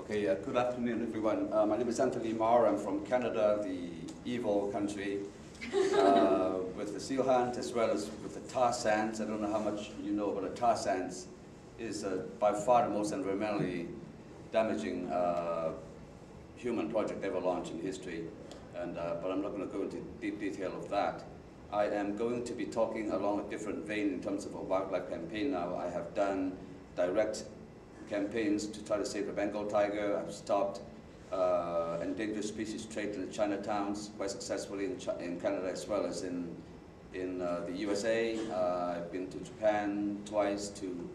Okay, good afternoon, everyone. My name is Anthony Marr. I'm from Canada, the evil country, with the seal hunt as well as with the tar sands. I don't know how much you know, but the tar sands is by far the most environmentally damaging human project ever launched in history. But I'm not going to go into deep detail of that. I am going to be talking along a different vein in terms of a wildlife campaign now. I have done direct campaigns to try to save the Bengal tiger. I've stopped endangered species trade in the Chinatowns quite successfully in Canada as well as in the USA. I've been to Japan twice to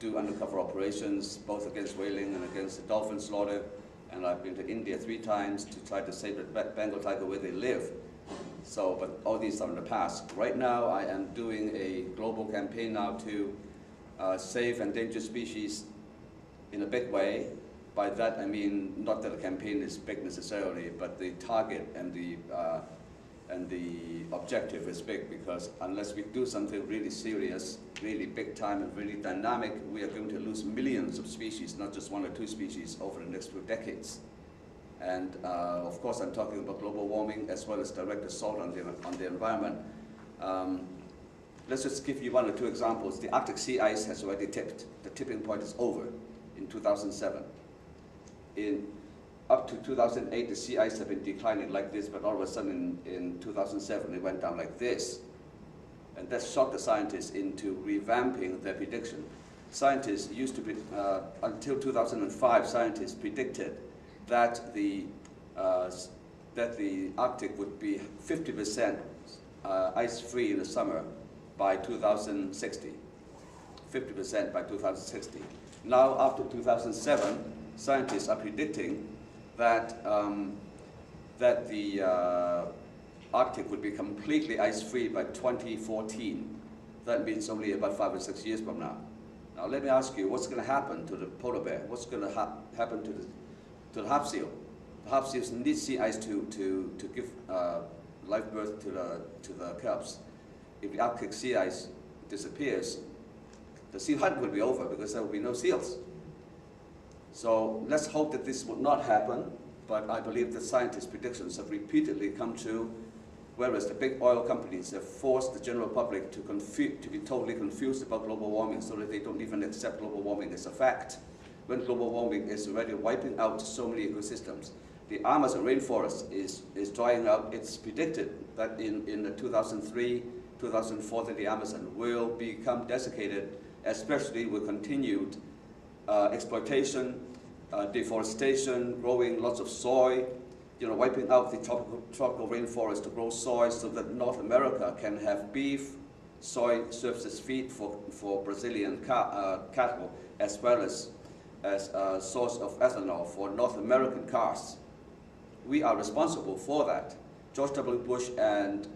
do undercover operations, both against whaling and against the dolphin slaughter. And I've been to India 3 times to try to save the Bengal tiger where they live. So, but all these are in the past. Right now, I am doing a global campaign now to save endangered species in a big way. By that I mean not that the campaign is big necessarily, but the target and the objective is big, because unless we do something really serious, really big time and really dynamic, we are going to lose millions of species, not just 1 or 2 species over the next few decades. And of course I'm talking about global warming as well as direct assault on the environment. Let's just give you 1 or 2 examples. The Arctic sea ice has already tipped. The tipping point is over in 2007. Up to 2008, the sea ice had been declining like this, but all of a sudden in 2007, it went down like this. And that shocked the scientists into revamping their prediction. Scientists used to, until 2005, scientists predicted that the Arctic would be 50% ice-free in the summer by 2060, 50% by 2060. Now, after 2007, scientists are predicting that the Arctic would be completely ice-free by 2014. That means only about 5 or 6 years from now. Now, let me ask you, what's going to happen to the polar bear? What's going to happen to the harp seal? The harp seals need sea ice to give life birth to the cubs. If the Arctic sea ice disappears, the seal hunt will be over because there will be no seals. So let's hope that this would not happen, but I believe that scientists' predictions have repeatedly come true, whereas the big oil companies have forced the general public to be totally confused about global warming so that they don't even accept global warming as a fact, when global warming is already wiping out so many ecosystems. The Amazon rainforest is drying out. It's predicted that in the 2004 that the Amazon will become desiccated, especially with continued exploitation, deforestation, growing lots of soy, wiping out the tropical rainforest to grow soy so that North America can have beef. Soy serves as feed for Brazilian cattle, as well as a source of ethanol for North American cars. We are responsible for that. George W. Bush and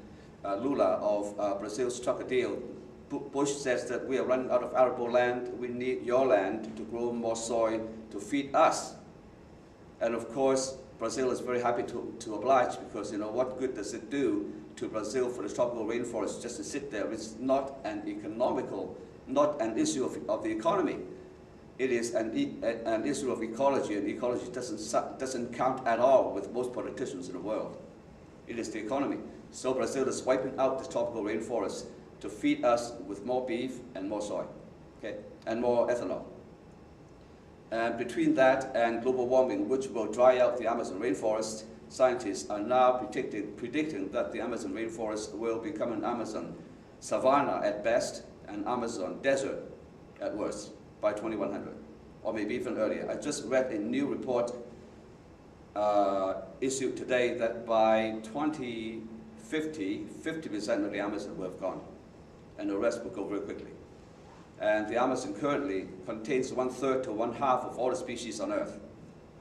Lula of Brazil struck a deal. Bush says that we are running out of arable land. We need your land to grow more soy to feed us. And of course, Brazil is very happy to oblige, because what good does it do to Brazil for the tropical rainforest just to sit there? It's not an issue of the economy. It is an issue of ecology, and ecology doesn't count at all with most politicians in the world. It is the economy. So Brazil is wiping out the tropical rainforest to feed us with more beef and more soy, okay, and more ethanol. And between that and global warming, which will dry out the Amazon rainforest, scientists are now predicting that the Amazon rainforest will become an Amazon savanna at best, an Amazon desert at worst, by 2100, or maybe even earlier. I just read a new report issued today that by 2050, 50% of the Amazon will have gone, and the rest will go very quickly. And the Amazon currently contains 1/3 to 1/2 of all the species on Earth.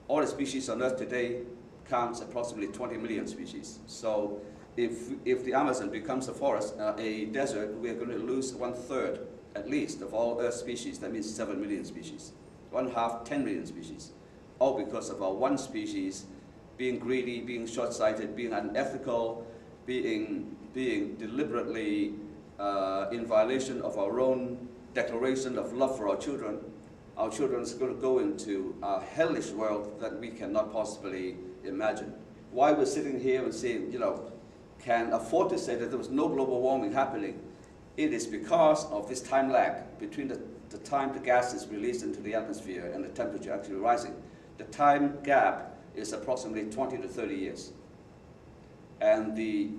All the species on Earth today counts approximately 20 million species. So if the Amazon becomes a forest, a desert, we are going to lose 1/3 at least of all Earth species. That means 7 million species. 1/2, 10 million species. All because of our one species being greedy, being short-sighted, being unethical, being deliberately in violation of our own declaration of love for our children, our children are going to go into a hellish world that we cannot possibly imagine. Why we're sitting here and saying, can afford to say that there was no global warming happening, it is because of this time lag between the time the gas is released into the atmosphere and the temperature actually rising. The time gap is approximately 20 to 30 years. And the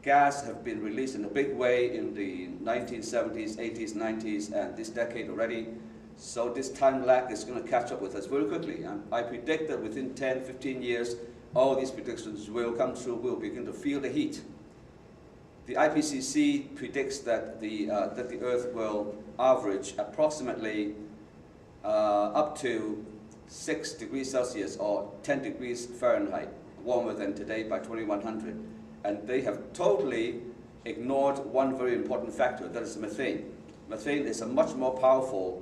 gas have been released in a big way in the 1970s, 80s, 90s, and this decade already. So this time lag is going to catch up with us very quickly. And I predict that within 10, 15 years, all these predictions will come true. We'll begin to feel the heat. The IPCC predicts that the Earth will average approximately up to 6 degrees Celsius or 10 degrees Fahrenheit warmer than today by 2100. And they have totally ignored one very important factor, that is methane. Methane is a much more powerful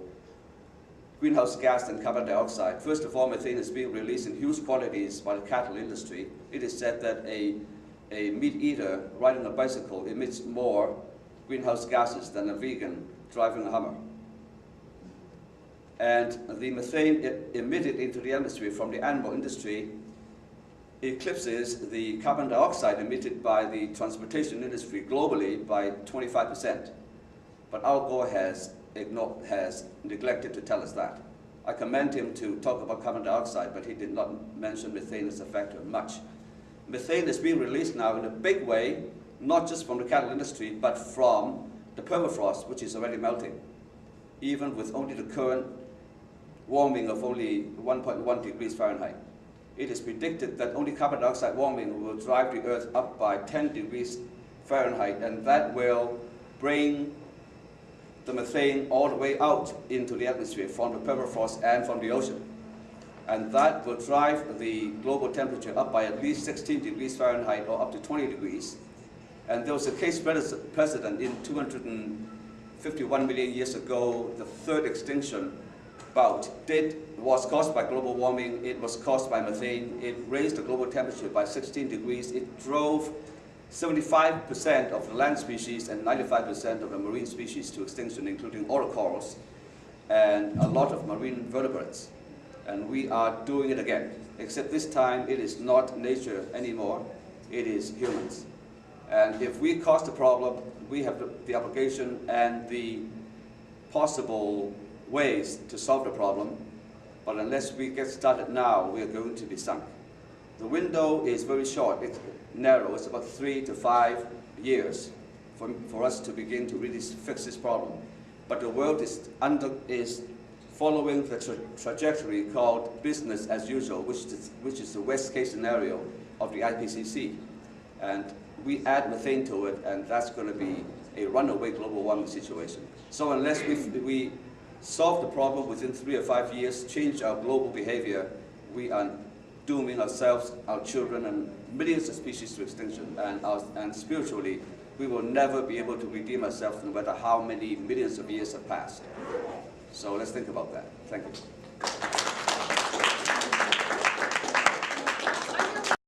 greenhouse gas than carbon dioxide. First of all, methane is being released in huge quantities by the cattle industry. It is said that a meat eater riding a bicycle emits more greenhouse gases than a vegan driving a Hummer. And the methane emitted into the atmosphere from the animal industry eclipses the carbon dioxide emitted by the transportation industry globally by 25%. But Al Gore has neglected to tell us that. I commend him to talk about carbon dioxide, but he did not mention methane as a factor much. Methane is being released now in a big way, not just from the cattle industry, but from the permafrost, which is already melting, even with only the current warming of only 1.1 degrees Fahrenheit. It is predicted that only carbon dioxide warming will drive the Earth up by 10 degrees Fahrenheit, and that will bring the methane all the way out into the atmosphere from the permafrost and from the ocean. And that will drive the global temperature up by at least 16 degrees Fahrenheit or up to 20 degrees. And there was a case precedent in 251 million years ago. The third extinction bout was caused by global warming. It was caused by methane. It raised the global temperature by 16 degrees. It drove 75% of the land species and 95% of the marine species to extinction, including all the corals and a lot of marine vertebrates. And we are doing it again, except this time it is not nature anymore, it is humans. And if we cause the problem, we have the obligation and the possible ways to solve the problem, but unless we get started now, we are going to be sunk. The window is very short, it's narrow, it's about 3 to 5 years for us to begin to really fix this problem. But the world is following the trajectory called business as usual, which is the worst case scenario of the IPCC. And we add methane to it, and that's going to be a runaway global warming situation. So unless we solve the problem within 3 or 5 years, change our global behavior, we are dooming ourselves, our children, and millions of species to extinction. And spiritually, we will never be able to redeem ourselves no matter how many millions of years have passed. So let's think about that. Thank you.